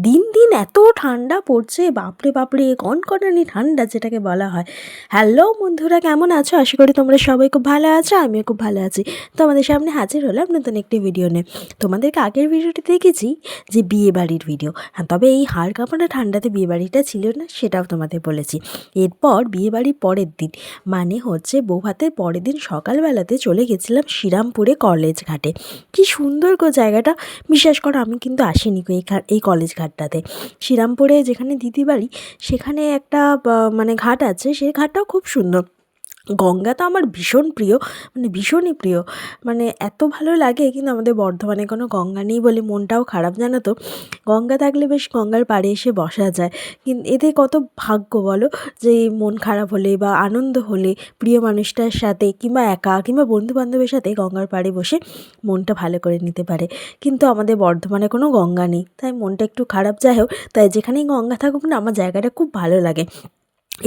দিন দিন এত ঠান্ডা পড়ছে, বাপরে বাপরে, কনকনানি ঠান্ডা যেটাকে বলা হয়। হ্যালো বন্ধুরা, কেমন আছো? আশা করি তোমরা সবাই খুব ভালো আছো, আমিও খুব ভালো আছি। তোমাদের সামনে হাজির হলাম নতুন একটি ভিডিও নিয়ে। তোমাদেরকে আগের ভিডিওটি দেখেছি যে বিয়ে বাড়ির ভিডিও, হ্যাঁ, তবে এই হাড় কাঁপানো ঠান্ডাতে বিয়ে বাড়িটা ছিল না, সেটাও তোমাদের বলেছি। এরপর বিয়ে বাড়ির পরের দিন, মানে হচ্ছে বৌভাতের পরের দিন সকালবেলাতে চলে গেছিলাম শ্রীরামপুরে কলেজ ঘাটে। কি সুন্দর গো জায়গাটা, বিশ্বাস করো আমি কিন্তু আসিনি গো এই কলেজ ঘাটটাতে। শ্রীরামপুরে যেখানে দিদি বাড়ি, সেখানে একটা মানে ঘাট আছে, সেই ঘাটটাও খুব সুন্দর। গঙ্গা তো আমার ভীষণ প্রিয়, মানে ভীষণই প্রিয়, মানে এত ভালো লাগে। কিন্তু আমাদের বর্ধমানে কোনো গঙ্গা নেই বলে মনটাও খারাপ, জানো তো। গঙ্গা থাকলে বেশ গঙ্গার পাড়ে এসে বসা যায়, কিন্তু এতে কত ভাগ্য বলো, যে মন খারাপ হলে বা আনন্দ হলে প্রিয় মানুষটার সাথে কিংবা একা কিংবা বন্ধু বান্ধবের সাথে গঙ্গার পাড়ে বসে মনটা ভালো করে নিতে পারে। কিন্তু আমাদের বর্ধমানে কোনো গঙ্গা নেই, তাই মনটা একটু খারাপ। যাই হোক, তাই যেখানেই গঙ্গা থাকুক না, আমার জায়গাটা খুব ভালো লাগে।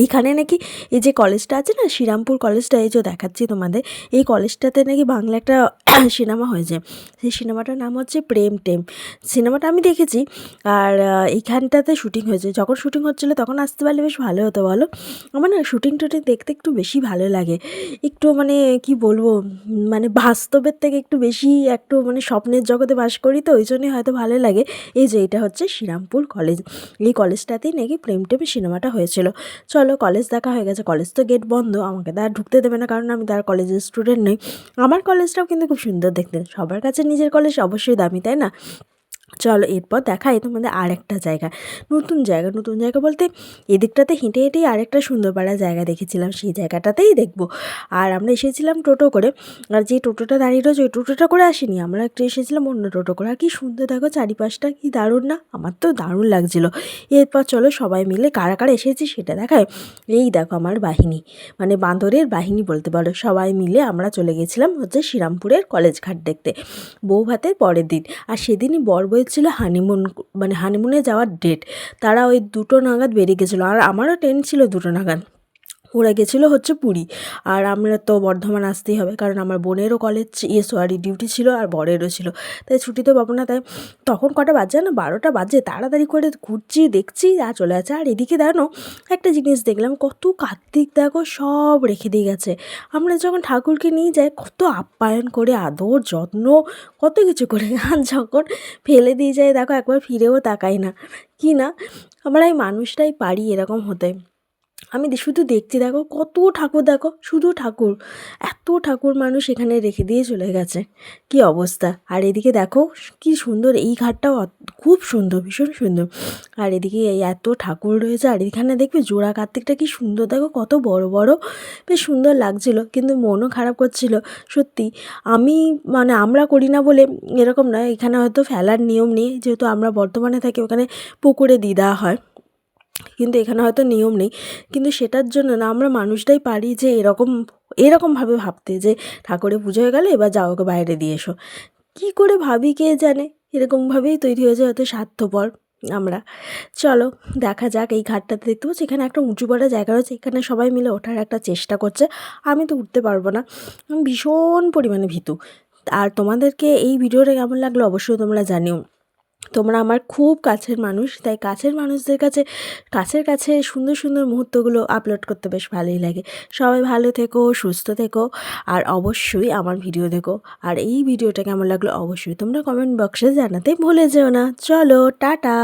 এইখানে নাকি এই যে কলেজটা আছে না, শ্রীরামপুর কলেজটা, এই যে দেখাচ্ছি তোমাদের, এই কলেজটাতে নাকি বাংলা একটা সিনেমা হয়েছে। সেই সিনেমাটার নাম হচ্ছে প্রেম টেম। সিনেমাটা আমি দেখেছি। আর এইখানটাতে শুটিং হয়েছে। যখন শুটিং হচ্ছিলো তখন আসতে পারলে বেশ ভালো হতো বলো। আমার না শুটিং টুটিং দেখতে একটু বেশি ভালো লাগে। একটু মানে কি বলবো, মানে বাস্তবের থেকে একটু বেশি, একটু মানে স্বপ্নের জগতে বাস করি, তো ওই জন্যই হয়তো ভালো লাগে। এই যে এটা হচ্ছে শ্রীরামপুর কলেজ, এই কলেজটাতেই নাকি প্রেম টেমের সিনেমাটা হয়েছিল। চলো, কলেজ দেখা হয়ে গেছে। কলেজ তো গেট বন্ধ, আমাকে তো আর ঢুকতে দেবে না, কারণ আমি তার কলেজের স্টুডেন্ট নই। আমার কলেজটাও কিন্তু খুব সুন্দর দেখতে। সবার কাছে নিজের কলেজ অবশ্যই দামি, তাই না? চলো, এরপর দেখাই তোমাদের আরেকটা জায়গা, নতুন জায়গা। নতুন জায়গা বলতে এদিকটাতে হেঁটে হেঁটেই আরেকটা সুন্দরপাড়া জায়গা দেখেছিলাম, সেই জায়গাটাতেই দেখবো। আর আমরা এসেছিলাম টোটো করে। আর যে টোটোটা দাঁড়িয়ে রয়েছে ওই টোটোটা করে আসিনি, আমরা একটু এসেছিলাম অন্য টোটো করে। আর কি সুন্দর দেখো চারিপাশটা, কি দারুণ না? আমার তো দারুণ লাগছিলো। এরপর চলো সবাই মিলে কারা কারা এসেছি সেটা দেখায়। এই দেখো আমার বাহিনী, মানে বাঁদরের বাহিনী বলতে পারো। সবাই মিলে আমরা চলে গেছিলাম হচ্ছে শ্রীরামপুরের কলেজ ঘাট দেখতে, বউ ভাতের পরের দিন। আর সেদিনই বর ছিল হানিমুন, মানে হানিমুনে যাওয়ার ডেট। তারা ওই 2টো নাগাদ বেরিয়ে গেছিলো, আর আমারও ট্রেন ছিল 2টো নাগাদ। ওরা গেছিলো হচ্ছে পুরী। আর আমরা তো বর্ধমান আসতেই হবে, কারণ আমার বোনেরও কলেজ ডিউটি ছিল, আর বরেরও ছিল। তাই ছুটি তো পাবো না। তাই তখন কটা বাজে না, 12টা বাজে। তাড়াতাড়ি করে ঘুরছি, দেখছি আর চলে আছে। আর এদিকে দেখো একটা জিনিস দেখলাম, কত কার্তিক দেখো সব রেখে দিয়ে গেছে। আমরা যখন ঠাকুরকে নিয়ে যাই কত আপ্যায়ন করে, আদর যত্ন কত কিছু করে, আর যখন ফেলে দিয়ে যায় দেখো একবার ফিরেও তাকাই না। কি না, আমরা এই মানুষটাই পারি এরকম হতে। আমি শুধু দেখছি, দেখো কত ঠাকুর, দেখো শুধু ঠাকুর, এত ঠাকুর মানুষ এখানে রেখে দিয়ে চলে গেছে। কি অবস্থা! আর এদিকে দেখো কি সুন্দর, এই ঘাটটাও খুব সুন্দর, ভীষণ সুন্দর। আর এদিকে এই এত ঠাকুর রয়েছে। আর এখানে দেখবে জোড়া কার্তিকটা কি সুন্দর, দেখো কত বড় বড়, বেশ সুন্দর লাগছিল। কিন্তু মনও খারাপ করছিল সত্যি। আমি মানে আমরা করি না বলে এরকম নয়, এখানে হয়তো ফেলার নিয়ম নেই, যেহেতু আমরা বর্তমানে থাকি, ওখানে পুকুরে দিয়ে দেওয়া হয়। কিন্তু এখানে হয়তো নিয়ম নেই, কিন্তু সেটার জন্য না আমরা মানুষটাই পারি যে এরকমভাবে ভাবতে, যে ঠাকুরের পুজো হয়ে গেলে এবার যাও, ওকে বাইরে দিয়ে এসো। কী করে ভাবি কে জানে, এরকমভাবেই তৈরি হয়ে যায় হয়তো স্বার্থপর আমরা। চলো দেখা যাক। এই ঘাটটাতে দেখতে পাচ্ছি এখানে একটা উঁচু পাড়া জায়গা রয়েছে, এখানে সবাই মিলে ওঠার একটা চেষ্টা করছে। আমি তো উঠতে পারবো না, আমি ভীষণ পরিমাণে ভীতু। আর তোমাদেরকে এই ভিডিওটা কেমন লাগলো অবশ্যই তোমরা জানিও। তোমরা আমার খুব কাছের মানুষ, তাই কাছের মানুষদের কাছে, কাছের কাছে সুন্দর সুন্দর মুহূর্তগুলো আপলোড করতে বেশ ভালোই লাগে। সবাই ভালো থেকো, সুস্থ থেকো, আর অবশ্যই আমার ভিডিও দেখো। আর এই ভিডিওটা কেমন লাগলো অবশ্যই তোমরা কমেন্ট বক্সে জানাতে ভুলে যেও না। চলো টাটা।